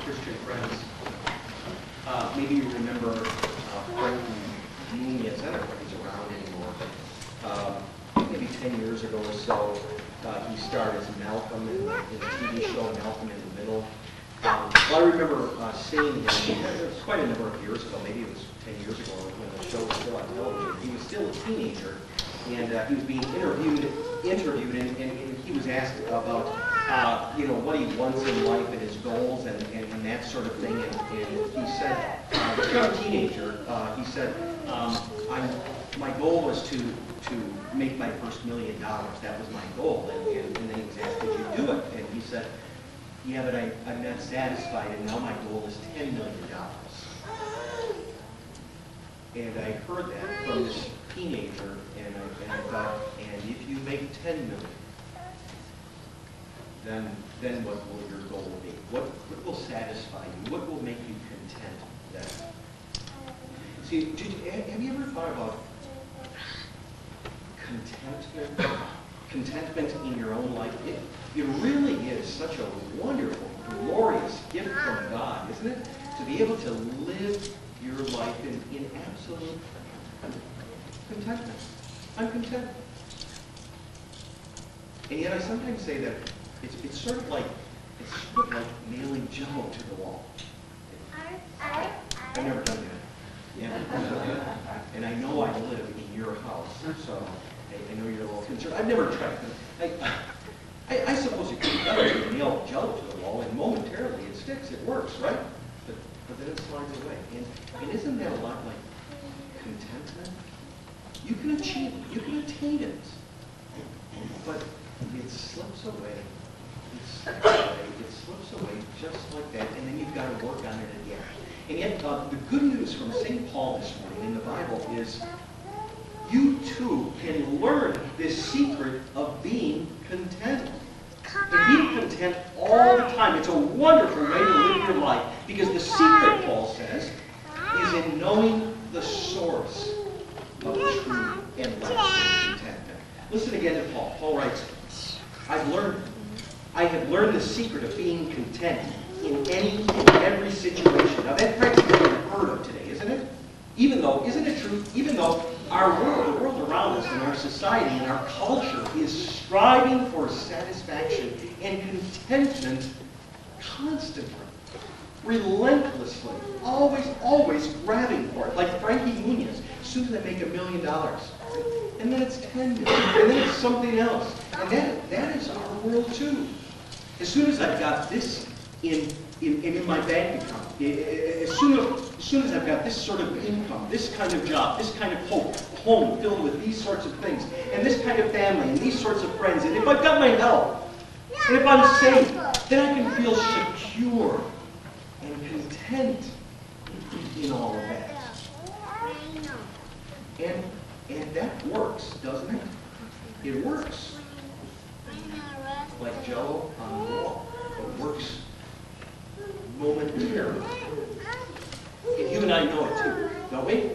Christian friends. Maybe you remember Frank Nunez. I don't know if he's around anymore, but maybe 10 years ago or so, he starred as Malcolm in the TV show Malcolm in the Middle. Well, I remember seeing him, it was quite a number of years ago, maybe it was 10 years ago when the show was still on television. He was still a teenager, and he was being interviewed and he was asked about what he wants in life and his goals and that sort of thing. And he said, as a young teenager, he said, my goal was to make my first $1 million. That was my goal. And then he was asked, did you do it? And he said, yeah, but I'm not satisfied, and now my goal is $10 million. And I heard that from this teenager, and I thought, and if you make $10 million, then what will your goal be? What will satisfy you? What will make you content then? See, have you ever thought about contentment? Contentment in your own life? It really is such a wonderful, glorious gift from God, isn't it? To be able to live your life in absolute contentment. I'm content. And yet I sometimes say that it's sort of like nailing Jello to the wall. I've never done that. Yeah. And I know I live in your house, so I know you're a little concerned. I've never tried it. I suppose you could have done it. You nail Jello to the wall, and momentarily it sticks. It works, right? But then it slides away. And isn't that a lot like contentment? You can achieve it. You can attain it. But it slips away. It slips away just like that, and then you've got to work on it again. And yet, the good news from St. Paul this morning in the Bible is you too can learn this secret of being content. And being content all the time. It's a wonderful way to live your life, because the secret, Paul says, is in knowing the source of true and lasting contentment. Listen again to Paul. Paul writes, I have learned the secret of being content in any and every situation. Now that practically unheard of today, isn't it? Isn't it true? Even though our world, the world around us and our society and our culture is striving for satisfaction and contentment constantly, relentlessly, always grabbing for it. Like Frankie Nunez, as soon as I make $1 million, and then it's $10 million, and then it's something else. And that is our world too. As soon as I've got this in my bank account, as soon as I've got this sort of income, this kind of job, this kind of home filled with these sorts of things, and this kind of family, and these sorts of friends, and if I've got my health, and if I'm safe, then I can feel secure and content in all of that. And that works, doesn't it? It works. Like Jello on the wall. It works momentarily. And you and I know it too, don't we?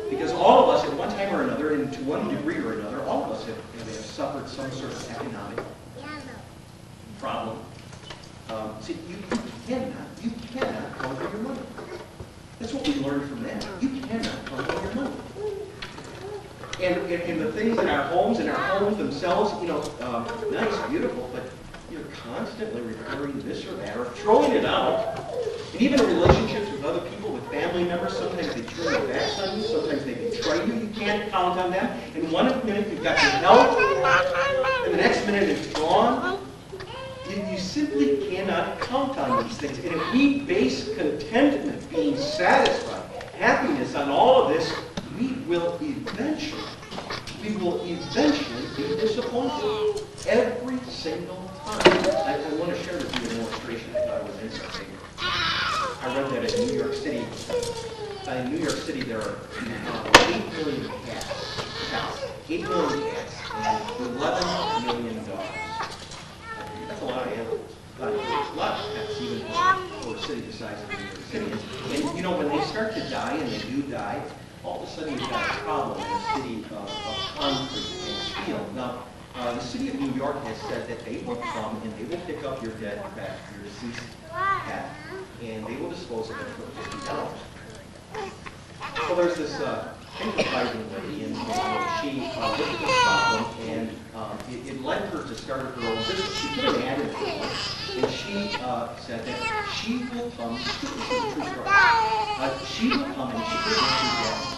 Because all of us at one time or another, and to one degree or another, all of us have suffered some sort of economic problem. See, you cannot conquer your money. That's what we learned from that. You cannot conquer your money. And the things in our homes themselves, nice, beautiful, but you're constantly repairing this or that, or throwing it out. And even in relationships with other people, with family members, sometimes they turn their backs on you, sometimes they betray you, you can't count on them. And one minute you've got your health, and the next minute it's gone. You simply cannot count on these things. And if we base contentment, being satisfied, happiness on all of this, we will eventually be disappointed every single time. I want to share with you an illustration I thought was interesting. I read that in New York City. In New York City, there are 8 million cats. 8 million cats and 11 million dogs. That's a lot of animals. A lot of pets, even for a city the size of New York City. And when they start to die, and they do die, all of a sudden you've got a problem in a city of concrete and steel. Now, The city of New York has said that they will come and they will pick up your dead pet, your deceased pet, and they will dispose of it for $50. So there's this enterprising lady, and she looked at this problem, and it led her to start her own business. She put an ad in the paper, and she said that she will come, this is a true story, she will come and she will get you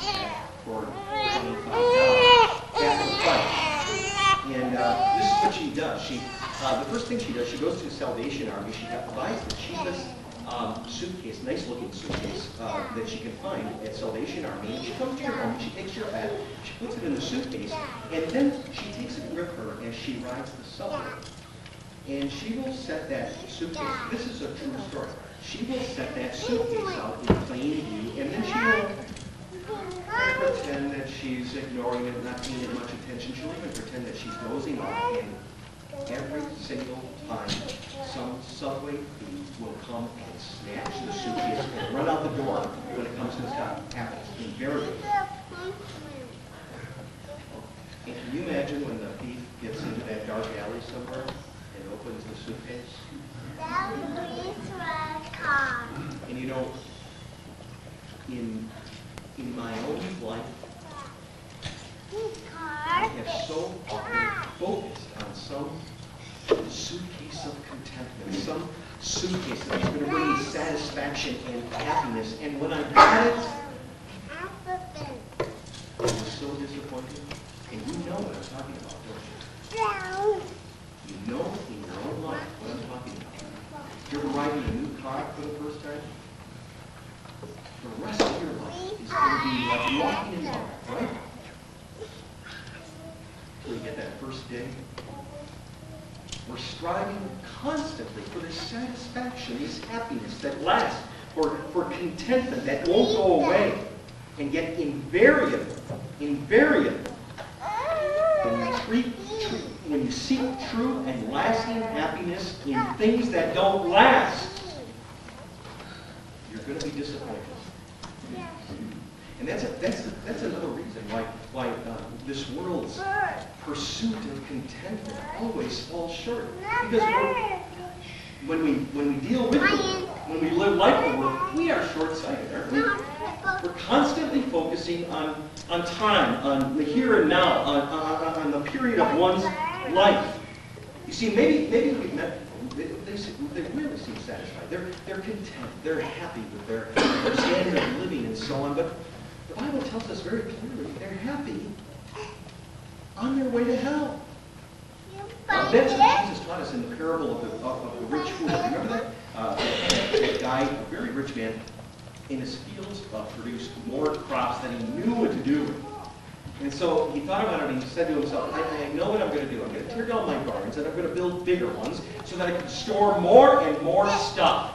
that for $25. That's the price. And this is what she does. The first thing she does, she goes to Salvation Army. She buys the cheapest suitcase, nice looking suitcase that she can find at Salvation Army. And she comes to your home, she takes your pet, she puts it in the suitcase, and then she takes it with her as she rides the subway. And she will set that suitcase, this is a true story, she will set that suitcase out in plain view, and then she will pretend that she's ignoring it, not paying it much attention. She'll even pretend that she's dozing off, and every single time some subway thief will come and snatch the suitcase and run out the door when it comes to this happens invariably. And can you imagine when the thief gets into that dark alley somewhere and opens the suitcase? And you know, in my own life, I have so often focused on some suitcase of contentment, some suitcase that's going to bring me satisfaction and happiness. And when I got it, I was so disappointed. And you know what I'm talking about, don't you? You know in your own life what I'm talking about. You're driving a new car for the first time. The rest of your life is going to be like walking in love, right? Until you get that first day. We're striving constantly for this satisfaction, this happiness that lasts, for contentment that won't go away. And yet invariably, when you seek true and lasting happiness in things that don't last, you're going to be disappointed. And that's another reason why this world's pursuit of contentment always falls short. Because when we deal with the world, when we live like the world, we are short-sighted, aren't we? We're constantly focusing on time, on the here and now, on the period of one's life. You see, maybe we've met people, they really seem satisfied. They're content. They're happy with their standard of living and so on. But the Bible tells us very clearly they're happy on their way to hell. That's what Jesus taught us in the parable of the rich fool. Remember that? That guy, a very rich man, in his fields produced more crops than he knew what to do with. And so he thought about it and he said to himself, I know what I'm going to do. I'm going to tear down my barns and I'm going to build bigger ones so that I can store more and more stuff.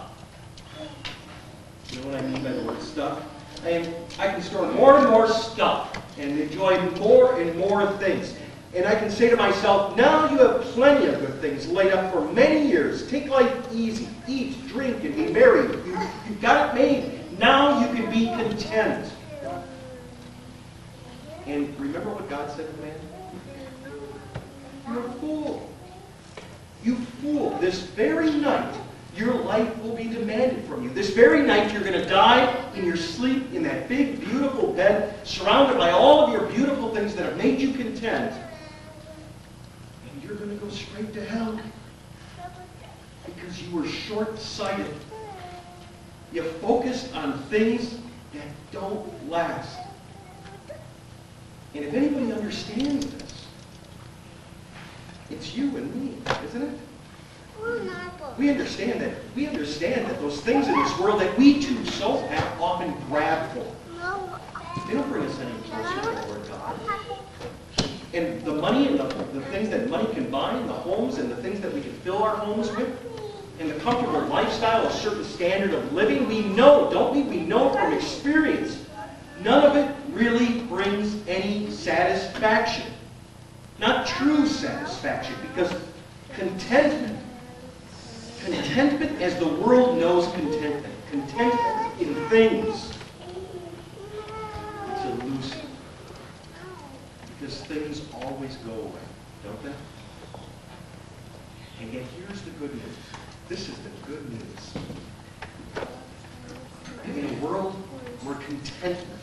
You know what I mean by the word stuff? I can store more and more stuff and enjoy more and more things. And I can say to myself, now you have plenty of good things laid up for many years. Take life easy. Eat, drink, and be merry. You've got it made. Now you can be content. And remember what God said to man? You're a fool. You fool. This very night, your life will be demanded from you. This very night, you're going to die in your sleep in that big, beautiful bed, surrounded by all of your beautiful things that have made you content. And you're going to go straight to hell because you were short-sighted. You focused on things that don't last. And if anybody understands this, it's you and me, isn't it? We understand that those things in this world that we too so often grab for, they don't bring us any closer to the Lord God. And the money and the things that money can buy, and the homes and the things that we can fill our homes with, and the comfortable lifestyle, a certain standard of living, we know, don't we? We know from experience, none of it really brings any satisfaction. Not true satisfaction, because contentment as the world knows contentment in things, it's elusive. Because things always go away, don't they? And here's the good news. This is the good news. In a world where contentment,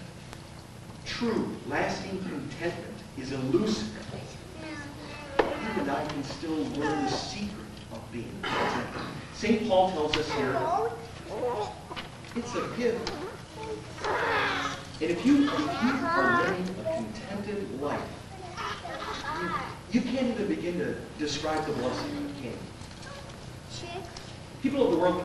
true, lasting contentment, is elusive, you and I can still learn the secret of being content. St. Paul tells us here, it's a gift. And if you are living a contented life, you can't even begin to describe the blessing of a king. People of the world